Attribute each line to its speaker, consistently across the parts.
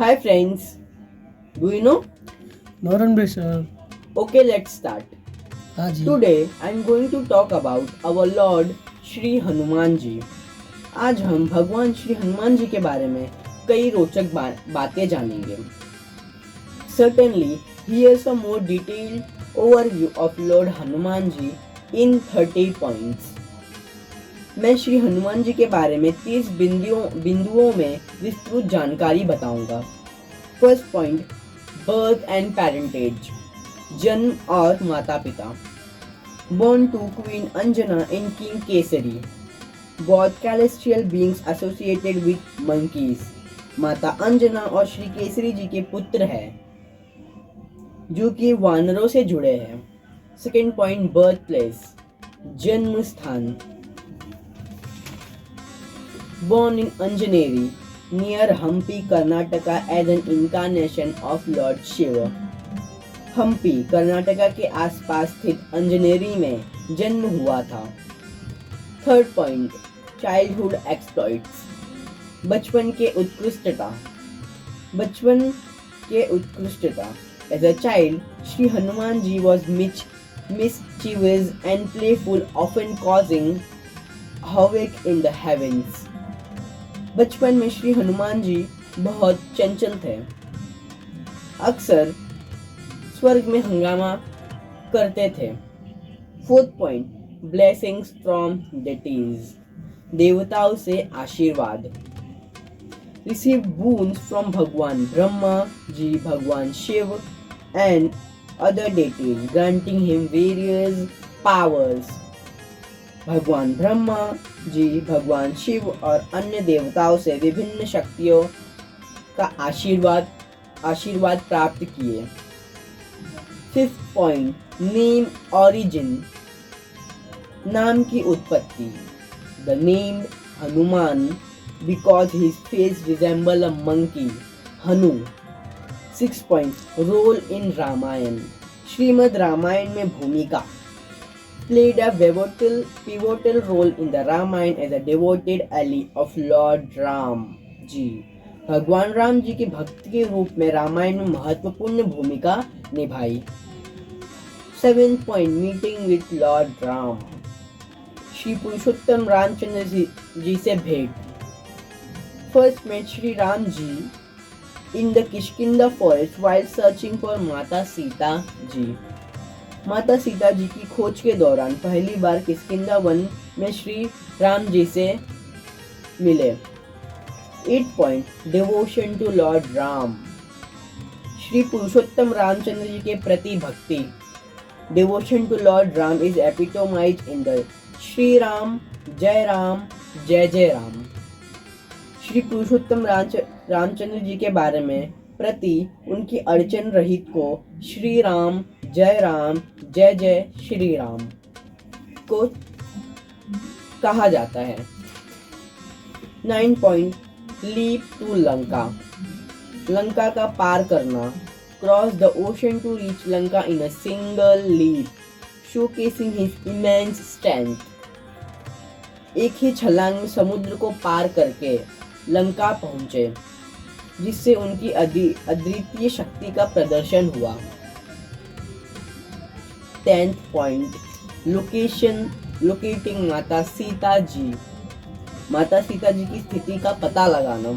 Speaker 1: Hi friends, do you know?
Speaker 2: No Ranbir sir.
Speaker 1: Okay, let's start.
Speaker 2: हाँ जी.
Speaker 1: Today I'm going to talk about our Lord Shri Hanuman जी. आज हम भगवान श्री हनुमान जी के बारे में कई रोचक बातें जानेंगे. Certainly, here's a more detailed overview of Lord Hanuman ji in 30 points. मैं श्री हनुमान जी के बारे में 30 बिंदुओं में विस्तृत जानकारी बताऊंगा. First point, birth and parentage, जन्म और माता पिता. Born to Queen Anjana in King Kesari, both celestial beings associated with monkeys. माता अंजना और श्री केसरी जी के पुत्र हैं जो कि वानरों से जुड़े हैं. सेकेंड पॉइंट, बर्थ प्लेस, जन्म स्थान. Born in Anjaneri, near Hampi, Karnataka as an incarnation of Lord Shiva. Hampi Karnataka के आसपास स्थित अंजनेरी में जन्म हुआ था. थर्ड पॉइंट, चाइल्डहुड एक्सप्लॉइट्स, बचपन के उत्कृष्टता. As a child, Shri Hanuman ji was mischievous and playful, often causing havoc in the heavens. बचपन में श्री हनुमान जी बहुत चंचल थे, अक्सर स्वर्ग में हंगामा करते थे. Fourth point, blessings from deities, देवताओं से आशीर्वाद. रिसीव बून्स फ्रॉम भगवान Brahma ji, Bhagwan Shiva and other deities, granting him various powers. Bhagwan Brahma ji, Bhagwan Shiv और अन्य देवताओं से विभिन्न शक्तियों का आशीर्वाद प्राप्त किए. फिफ्थ पॉइंट, नेम ऑरिजिन, नाम की उत्पत्ति. The name Hanuman because his face resemble a monkey, Hanu. Six point, role in Ramayana, Shrimad Ramayana में भूमिका. Played a pivotal role in the Ramayana as a devoted ally of Lord Ram जी. भगवान राम जी के भक्त के रूप में रामायण में महत्वपूर्ण भूमिका निभाई. Seventh point, meeting with lord Ram, Shri Purushottam Ramchandra ji से भेंट. First met Shri Ram ji in the Kishkindha forest while searching for Mata Sita जी. माता सीता जी की खोज के दौरान पहली बार किष्किंधा वन में श्री राम जी से मिले. 8 point, devotion to lord Ram, Shri Purushottam Ramchandra ji के प्रति भक्ति. Devotion to lord Ram is epitomized in the Shri Ram Jai Ram. Shri Purushottam Ramchandra ji के बारे में प्रति उनकी अड़चन रहित को श्री राम जय श्री राम को कहा जाता है. 9 point, leap to Lanka, Lanka का पार करना. Cross the ocean to reach Lanka in a single leap, showcasing his immense strength. एक ही छलांग में समुद्र को पार करके लंका पहुंचे, जिससे उनकी अद्वितीय शक्ति का प्रदर्शन हुआ. 10th पॉइंट, लोकेटिंग माता सीता जी, माता सीता जी की स्थिति का पता लगाना.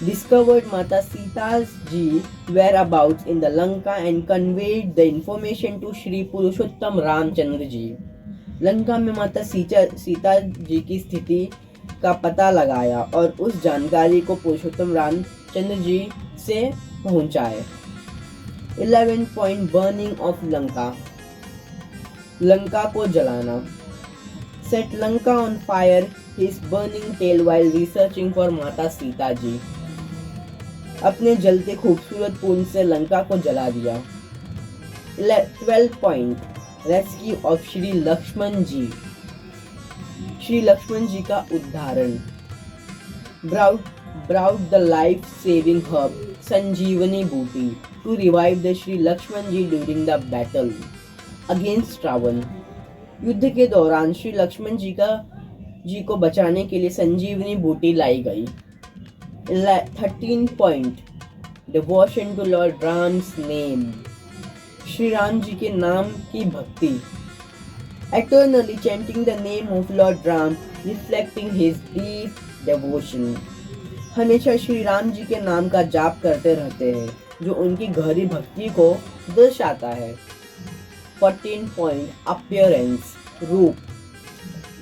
Speaker 1: Discovered Mata Sita ji where about in the Lanka and conveyed the information to Shri Purushottam Ramchandra ji. Lanka में माता सीता जी की स्थिति का पता लगाया और उस जानकारी को पुरुषोत्तम रामचंद्र जी से पहुंचाए. 11 point, burning of Lanka, Lanka को जलाना. Set Lanka on fire, his burning tail while researching for Mata Sita जी. अपने जलते खूबसूरत पुंज से लंका को जला दिया. 12 point, rescue of Shri Lakshman ji, Shri Lakshman ji का उद्धारण. brought the life-saving herb Sanjeevani booty to revive the Shri Lakshman ji during the battle against Ravan. युद्ध के दौरान श्री लक्ष्मण जी को बचाने के लिए संजीवनी बूटी लाई गई. 13 point devotion to Lord Ram's name. Shri Ram जी के नाम की भक्ति. Eternally chanting the name of Lord Ram, reflecting his deep devotion. हमेशा श्री राम जी के नाम का जाप करते रहते हैं, जो उनकी गहरी भक्ति को दर्शाता है. 14 point appearance, रूप.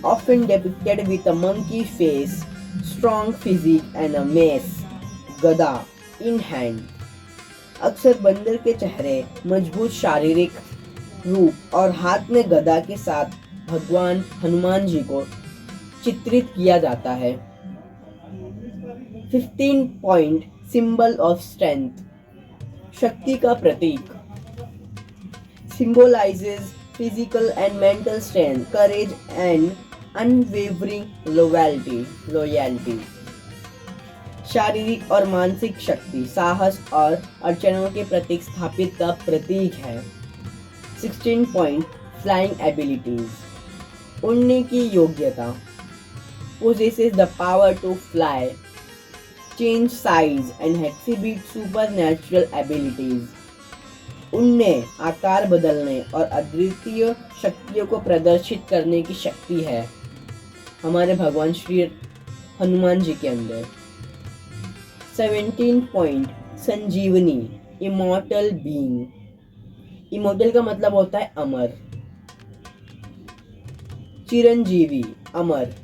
Speaker 1: Often depicted with a monkey face, strong physique and a mace, गदा in hand. अक्सर बंदर के चेहरे, मजबूत शारीरिक रूप और हाथ में गदा के साथ भगवान हनुमान जी को चित्रित किया जाता है. 15 point symbol of strength, शक्ति का प्रतीक. Symbolizes physical and mental strength, courage and unwavering loyalty. शारीरिक और मानसिक शक्ति, साहस और अड़चनों के प्रतीक स्थापित का प्रतीक है. 16 point flying abilities, उड़ने की योग्यता. Possesses the power to fly, change size and exhibit supernatural abilities. उनने आकार बदलने और अद्वितीय शक्तियों को प्रदर्शित करने की शक्ति है हमारे भगवान श्री हनुमान जी के अंदर. 17 point संजीवनी, इमोर्टल बीइंग. इमोर्टल का मतलब होता है अमर. चिरंजीवी, अमर.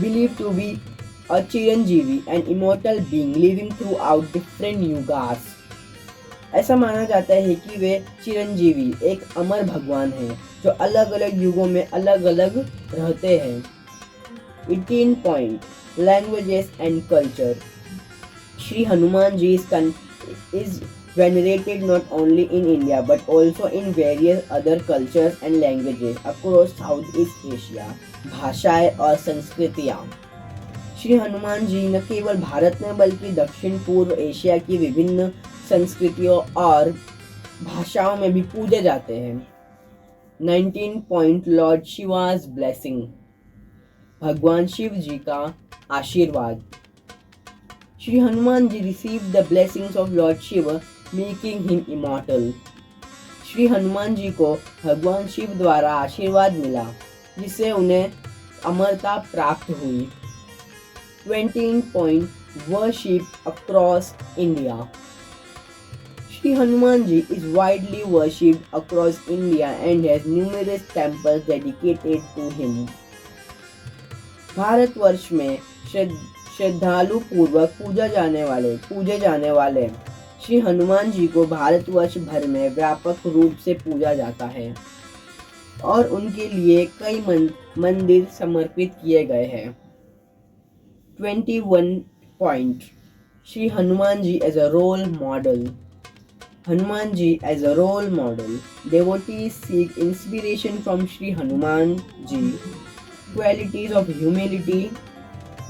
Speaker 1: Believed to be a Chiranjeevi, an immortal being living throughout different yugas. ऐसा माना जाता है कि वे चिरंजीवी, एक अमर भगवान हैं जो अलग अलग युगों में अलग अलग रहते हैं. 18 point languages and culture. Shri Hanuman ji is venerated not only in India but also in various other cultures and languages across Southeast Asia. भाषाएं और संस्कृतियाँ. श्री हनुमान जी न केवल भारत में बल्कि दक्षिण पूर्व एशिया की विभिन्न संस्कृतियों और भाषाओं में भी पूजे जाते हैं. 19 point लॉर्ड शिवाज ब्लेसिंग, भगवान शिव जी का आशीर्वाद. Shri Hanuman ji receive the blessings of lord Shiva, making him immortal. Shri Hanuman ji को भगवान शिव द्वारा आशीर्वाद मिला, जिससे उन्हें अमरता प्राप्त हुई. 20 point worship across India. Shri Hanuman ji is widely worshipped across India and has numerous temples dedicated to him. Bharatvarsh में श्रद्धालु पूर्वक पूजे जाने वाले श्री हनुमान जी को भारतवर्ष भर में व्यापक रूप से पूजा जाता है और उनके लिए कई मंदिर समर्पित किए गए हैं. 21 point Shri Hanuman ji as a role model. Hanuman ji as a role model. Devotees seek inspiration from Shri Hanuman ji. Qualities of humility,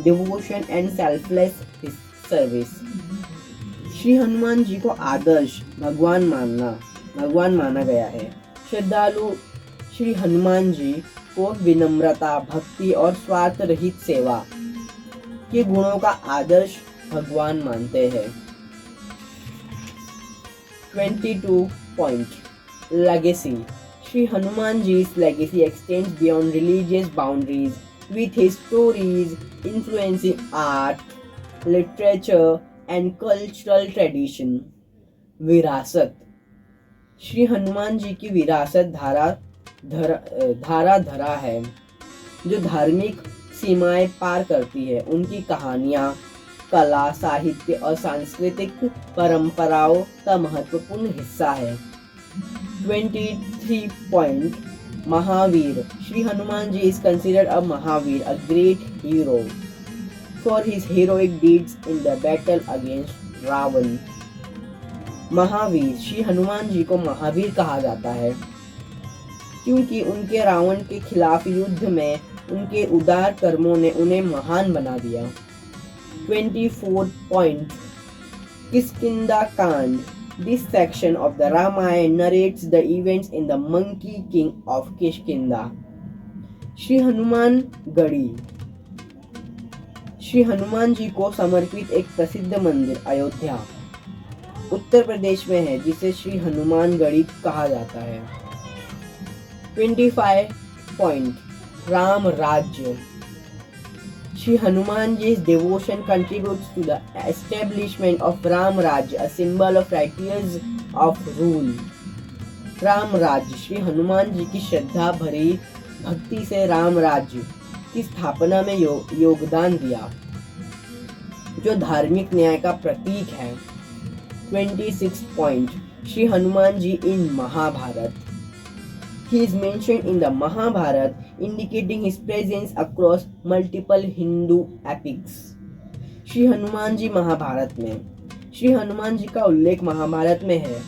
Speaker 1: devotion and selfless service. Shri Hanuman ji को आदर्श भगवान माना गया है. श्रद्धालु श्री हनुमान जी को विनम्रता, भक्ति और स्वार्थ रहित सेवा के गुणों का आदर्श भगवान मानते हैं. 22 point legacy. Shri Hanuman ji's legacy extends beyond religious boundaries, with his stories influencing art, literature and cultural tradition. विरासत. श्री हनुमान जी की विरासत धरा है जो धार्मिक सीमाएं पार करती है. उनकी कहानियाँ, कला, साहित्य और सांस्कृतिक परंपराओं का महत्वपूर्ण हिस्सा है. 23 point Mahavir. Shri Hanuman ji is considered a Mahavir, a great hero for his heroic deeds in the battle against Ravan. Mahavir. Shri Hanuman ji को महावीर कहा जाता है क्योंकि उनके रावण के खिलाफ युद्ध में उनके उदार कर्मों ने उन्हें महान बना दिया. 24 point Kiskindha Kand. This section of the Ramayana narrates the events in the Monkey King of Kishkinda. Shri Shri Hanuman ji को समर्पित एक प्रसिद्ध मंदिर अयोध्या उत्तर प्रदेश में है, जिसे श्री हनुमान गढ़ी कहा जाता है। 25 पॉइंट राम राज्य। Sri Hanumanji's devotion contributes to the establishment of Ram Raj, a symbol of righteous of rule. Ram राज्य। श्री हनुमान जी की श्रद्धा भरी भक्ति से राम राज्य की स्थापना में योगदान दिया, जो धार्मिक न्याय का प्रतीक है। 26 point Shri Hanuman ji in Mahabharata. He is mentioned in the Mahabharata, indicating his presence across multiple Hindu epics. Shri Hanuman ji Mahabharat में। श्री हनुमान जी का उल्लेख महाभारत में है,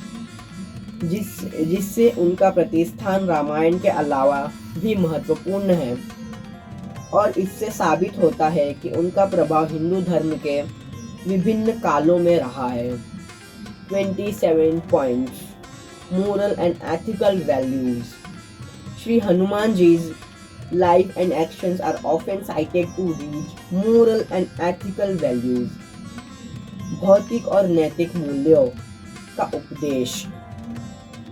Speaker 1: जिससे उनका प्रतिष्ठान रामायण के अलावा भी महत्वपूर्ण है, और इससे साबित होता है कि उनका प्रभाव हिंदू धर्म के विभिन्न कालों में रहा है। 27 points moral and ethical values. Sri Hanumanji's life and actions are often cited to reach moral and ethical values. भौतिक और नैतिक मूल्यों का उपदेश।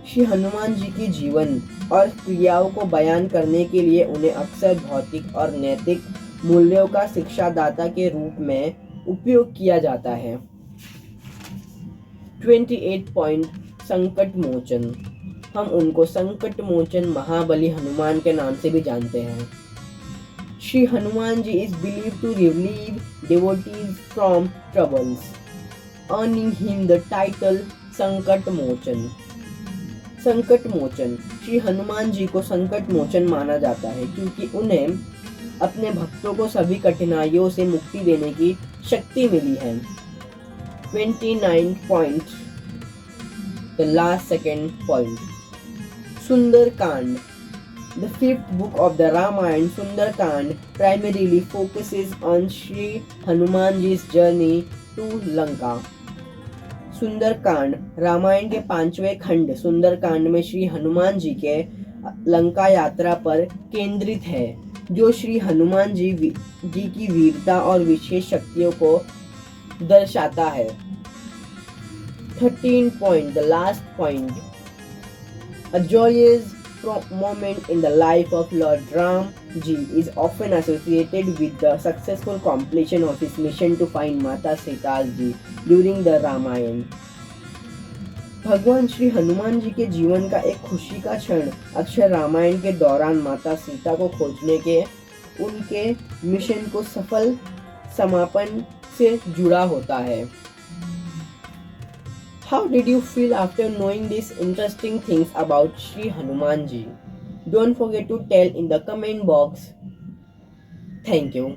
Speaker 1: श्री हनुमान जी के जीवन और क्रियाओं को बयान करने के लिए उन्हें अक्सर भौतिक और नैतिक मूल्यों का शिक्षादाता के रूप में उपयोग किया जाता है। 28 पॉइंट संकट मोचन। हम उनको संकट मोचन महाबली हनुमान के नाम से भी जानते हैं। Shri Hanuman ji is believed to relieve devotees from troubles, earning him the title संकट मोचन। संकट मोचन। श्री हनुमान जी को संकट मोचन माना जाता है क्योंकि उन्हें अपने भक्तों को सभी कठिनाइयों से मुक्ति देने की शक्ति मिली है। 29 point the last second point. Sundarkand. The fifth book of the Ramayana, Sundarkand, primarily focuses on Sri Hanumanji's journey to Lanka. Sundarkand Ramayana के 5वें खंड सुंदरकांड में श्री हनुमान जी के लंका यात्रा पर केंद्रित है, जो श्री हनुमान जी की वीरता और विशेष शक्तियों को दर्शाता है। 13 point, the last point. A joyous moment in the life of Lord Ram Ji is often associated with the successful completion of his mission to find Mata Sita Ji during the Ramayana. भगवान श्री हनुमान जी के जीवन का एक खुशी का क्षण अक्षर रामायण के दौरान माता सीता को खोजने के उनके मिशन को सफल समापन से जुड़ा होता है। How did you feel after knowing these interesting things about Sri Hanuman Ji? Don't forget to tell in the comment box. Thank you.